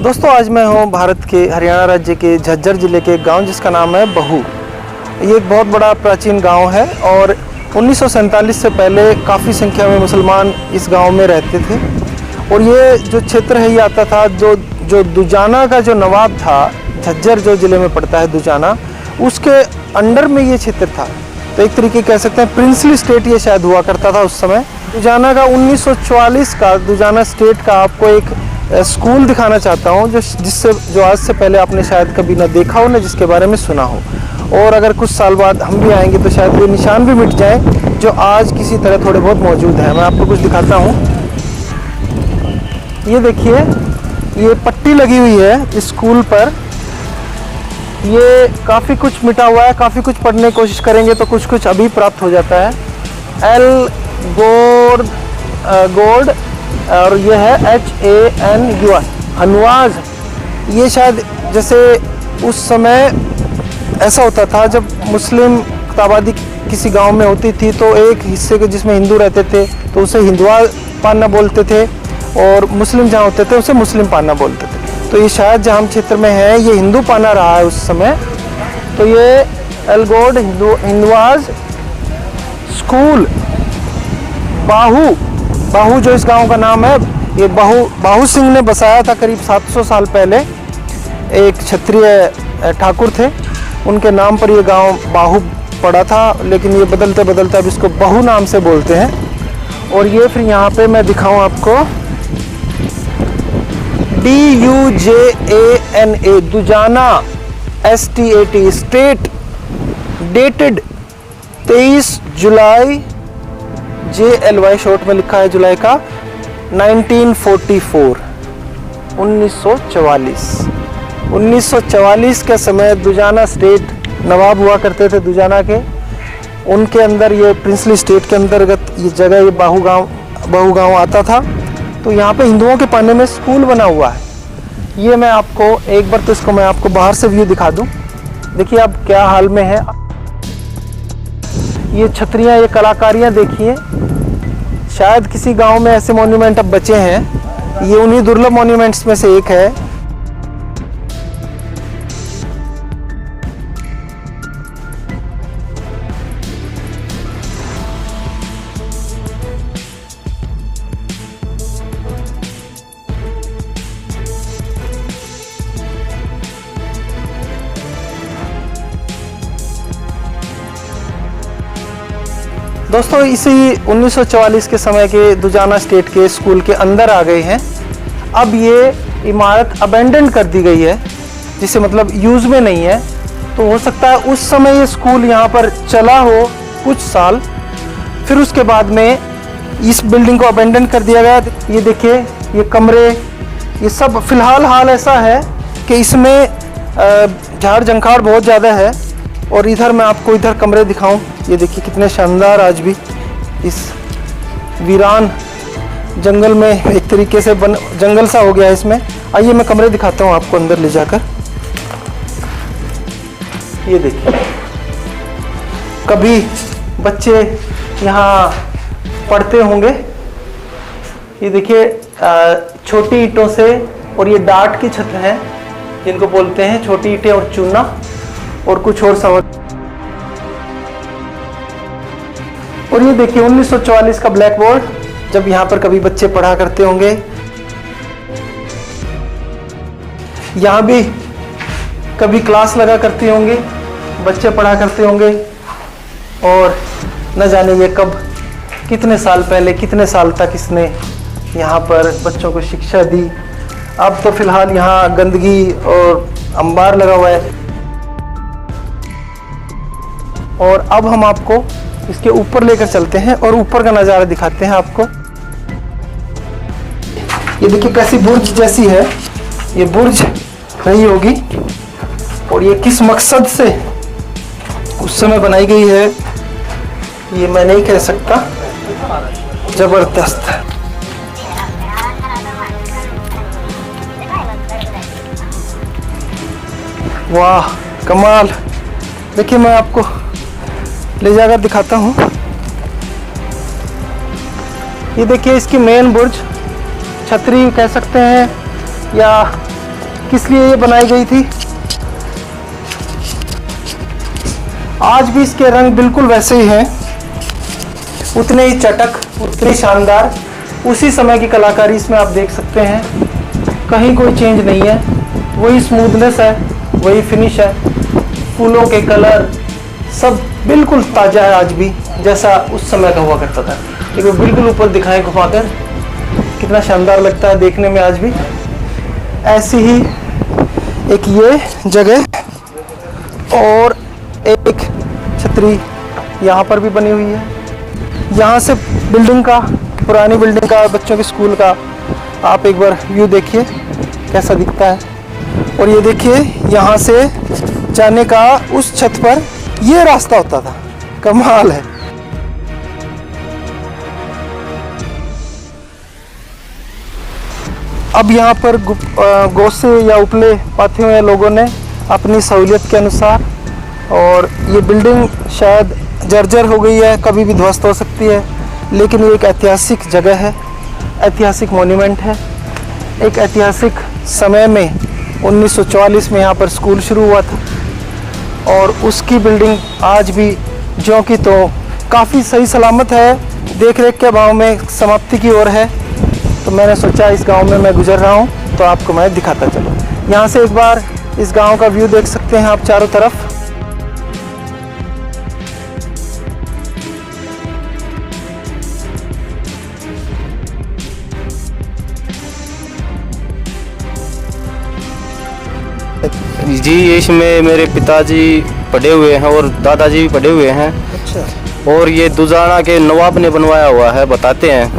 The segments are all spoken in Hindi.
दोस्तों आज मैं हूँ भारत के हरियाणा राज्य के झज्जर ज़िले के एक गांव जिसका नाम है बहू। ये एक बहुत बड़ा प्राचीन गांव है और 1947 से पहले काफ़ी संख्या में मुसलमान इस गांव में रहते थे। और ये जो क्षेत्र है ये आता था जो दुजाना का जो नवाब था, झज्जर जो ज़िले में पड़ता है दुजाना, उसके अंडर में ये क्षेत्र था। तो एक तरीके कह सकते हैं प्रिंसली स्टेट ये शायद हुआ करता था उस समय। दुजाना का 1944 का दुजाना स्टेट का आपको एक स्कूल दिखाना चाहता हूँ जो आज से पहले आपने शायद कभी ना देखा हो, ना जिसके बारे में सुना हो। और अगर कुछ साल बाद हम भी आएंगे तो शायद ये निशान भी मिट जाए जो आज किसी तरह थोड़े बहुत मौजूद हैं। मैं आपको कुछ दिखाता हूँ। ये देखिए, ये पट्टी लगी हुई है स्कूल पर। ये काफ़ी कुछ मिटा हुआ है, काफ़ी कुछ पढ़ने की कोशिश करेंगे तो कुछ कुछ अभी प्राप्त हो जाता है। एल गोर्ड और ये है HAN हनवाज। ये शायद जैसे उस समय ऐसा होता था जब मुस्लिम आबादी किसी गांव में होती थी तो एक हिस्से के जिसमें हिंदू रहते थे तो उसे हिंदुआ पाना बोलते थे, और मुस्लिम जहाँ होते थे उसे मुस्लिम पाना बोलते थे। तो ये शायद जहाँ हम क्षेत्र में है ये हिंदू पाना रहा है उस समय। तो ये एलगोड हिंदवाज स्कूल बाहू जो इस गांव का नाम है, ये बाहू सिंह ने बसाया था करीब 700 साल पहले। एक क्षत्रिय ठाकुर थे, उनके नाम पर ये गांव बाहू पड़ा था, लेकिन ये बदलते बदलते अब इसको बहू नाम से बोलते हैं। और ये फिर यहाँ पे मैं दिखाऊं आपको DUJANA Dujana STAT state, dated 23 जुलाई JLY शॉर्ट में लिखा है जुलाई का 1944 1944 के समय दुजाना स्टेट नवाब हुआ करते थे दुजाना के। उनके अंदर ये प्रिंसली स्टेट के अंतर्गत ये जगह ये बाहू गांव आता था। तो यहाँ पे हिंदुओं के पाने में स्कूल बना हुआ है। ये मैं आपको एक बार तो इसको मैं आपको बाहर से व्यू दिखा दूँ। देखिए अब क्या हाल में है। ये छतरियाँ, ये कलाकारियाँ देखिए। शायद किसी गांव में ऐसे मॉन्यूमेंट अब बचे हैं। ये उन्हीं दुर्लभ मॉन्यूमेंट्स में से एक है। दोस्तों इसी 1944 के समय के दुजाना स्टेट के स्कूल के अंदर आ गए हैं। अब ये इमारत अबेंडन कर दी गई है, जिसे मतलब यूज़ में नहीं है। तो हो सकता है उस समय ये स्कूल यहाँ पर चला हो कुछ साल, फिर उसके बाद में इस बिल्डिंग को अबेंडन कर दिया गया। ये देखिए, ये कमरे, ये सब फिलहाल हाल ऐसा है कि इसमें झाड़ झंखाड़ बहुत ज़्यादा है। और इधर मैं आपको इधर कमरे दिखाऊं। ये देखिए कितने शानदार आज भी इस वीरान जंगल में एक तरीके से जंगल सा हो गया है इसमें। आइए मैं कमरे दिखाता हूं आपको अंदर ले जाकर। ये देखिए, कभी बच्चे यहाँ पढ़ते होंगे। ये देखिए छोटी ईंटों से, और ये डाट की छत है जिनको बोलते हैं छोटी ईंटें और चूना और कुछ और सामान। और ये देखिए 1944 का ब्लैक बोर्ड, जब यहाँ पर कभी बच्चे पढ़ा करते होंगे। यहाँ भी कभी क्लास लगा करती होंगी, बच्चे पढ़ा करते होंगे। और न जाने ये कब, कितने साल पहले, कितने साल तक इसने यहाँ पर बच्चों को शिक्षा दी। अब तो फिलहाल यहाँ गंदगी और अंबार लगा हुआ है। और अब हम आपको इसके ऊपर लेकर चलते हैं और ऊपर का नज़ारा दिखाते हैं आपको। ये देखिए कैसी बुर्ज जैसी है, ये बुर्ज रही होगी। और ये किस मकसद से उस समय बनाई गई है ये मैं नहीं कह सकता। जबरदस्त। वाह कमाल। देखिए मैं आपको ले जाकर दिखाता हूँ। ये देखिए इसकी मेन बुर्ज, छतरी कह सकते हैं या किस लिए ये बनाई गई थी। आज भी इसके रंग बिल्कुल वैसे ही हैं, उतने ही चटक, उतने शानदार, उसी समय की कलाकारी इसमें आप देख सकते हैं। कहीं कोई चेंज नहीं है, वही स्मूथनेस है, वही फिनिश है, फूलों के कलर सब बिल्कुल ताज़ा है आज भी, जैसा उस समय का हुआ करता था। एक बार बिल्कुल ऊपर दिखाएं घुमाकर, कितना शानदार लगता है देखने में आज भी। ऐसी ही एक ये जगह और एक छतरी यहाँ पर भी बनी हुई है। यहाँ से बिल्डिंग का, पुरानी बिल्डिंग का, बच्चों के स्कूल का आप एक बार व्यू देखिए कैसा दिखता है। और ये देखिए यहाँ से जाने का उस छत पर ये रास्ता होता था, कमाल है। अब यहाँ पर गोसे या उपले पाते हुए लोगों ने अपनी सहूलियत के अनुसार, और ये बिल्डिंग शायद जर्जर हो गई है, कभी भी ध्वस्त हो सकती है, लेकिन ये एक ऐतिहासिक जगह है, ऐतिहासिक मॉन्यूमेंट है। एक ऐतिहासिक समय में 1944 में यहाँ पर स्कूल शुरू हुआ था, और उसकी बिल्डिंग आज भी ज्यों की तो काफ़ी सही सलामत है, देख रेख के अभाव में समाप्ति की ओर है। तो मैंने सोचा इस गांव में मैं गुजर रहा हूं तो आपको मैं दिखाता चलूं। यहाँ से एक बार इस गांव का व्यू देख सकते हैं आप चारों तरफ। जी, इसमें मेरे पिताजी पढ़े हुए हैं और दादाजी भी पढ़े हुए हैं। अच्छा। और ये दुजाना के नवाब ने बनवाया हुआ है, बताते हैं,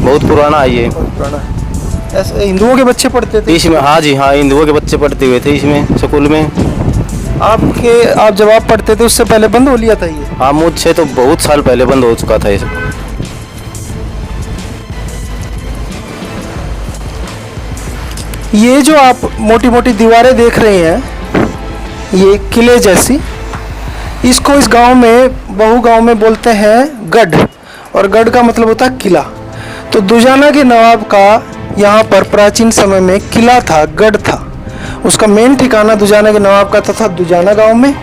बहुत पुराना है ये। बहुत पुराना है। ऐसे हिंदुओं के बच्चे पढ़ते थे इसमें? हाँ जी हाँ, हिंदुओं के बच्चे पढ़ते हुए थे इसमें स्कूल में। आप जब आप पढ़ते थे उससे पहले बंद हो लिया था ये? हाँ, मुझसे तो बहुत साल पहले बंद हो चुका था ये सब। ये जो आप मोटी मोटी दीवारें देख रहे हैं, ये किले जैसी, इसको इस गांव में, बहु गांव में बोलते हैं गढ़, और गढ़ का मतलब होता है किला। तो दुजाना के नवाब का यहाँ पर प्राचीन समय में किला था, गढ़ था। उसका मेन ठिकाना दुजाना के नवाब का था दुजाना गांव में,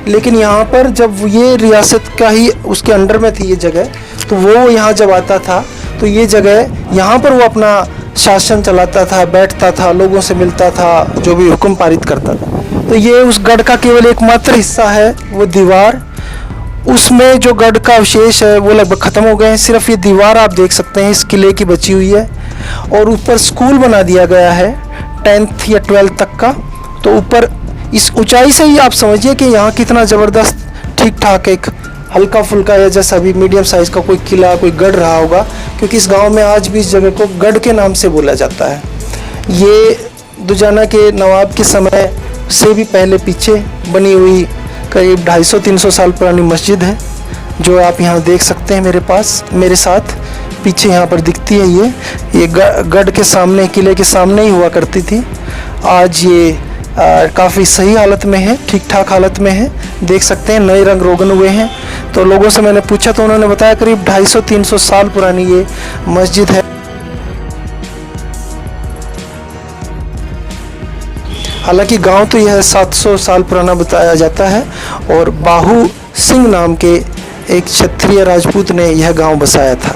लेकिन यहाँ पर जब ये रियासत का ही उसके अंडर में थी ये जगह, तो वो यहाँ जब आता था तो ये जगह, यहाँ पर वो अपना शासन चलाता था, बैठता था, लोगों से मिलता था, जो भी हुक्म पारित करता था। तो ये उस गढ़ का केवल एकमात्र हिस्सा है, वो दीवार। उसमें जो गढ़ का अवशेष है वो लगभग ख़त्म हो गए हैं, सिर्फ ये दीवार आप देख सकते हैं इस किले की बची हुई है। और ऊपर स्कूल बना दिया गया है 10th या 12th तक का। तो ऊपर इस ऊंचाई से ही आप समझिए कि यहाँ कितना ज़बरदस्त, ठीक ठाक एक हल्का फुल्का या जैसा भी मीडियम साइज़ का कोई किला, कोई गढ़ रहा होगा, क्योंकि इस गांव में आज भी इस जगह को गढ़ के नाम से बोला जाता है। ये दुजाना के नवाब के समय से भी पहले पीछे बनी हुई करीब 250-300 साल पुरानी मस्जिद है, जो आप यहाँ देख सकते हैं मेरे साथ पीछे यहाँ पर दिखती है। ये गढ़ के सामने, किले के सामने ही हुआ करती थी। आज ये काफ़ी सही हालत में है, ठीक ठाक हालत में है, देख सकते हैं, नए रंग रोगन हुए हैं। तो लोगों से मैंने पूछा तो उन्होंने बताया करीब 250-300 साल पुरानी ये मस्जिद है। हालांकि गांव तो यह 700 साल पुराना बताया जाता है, और बाहू सिंह नाम के एक क्षत्रिय राजपूत ने यह गांव बसाया था।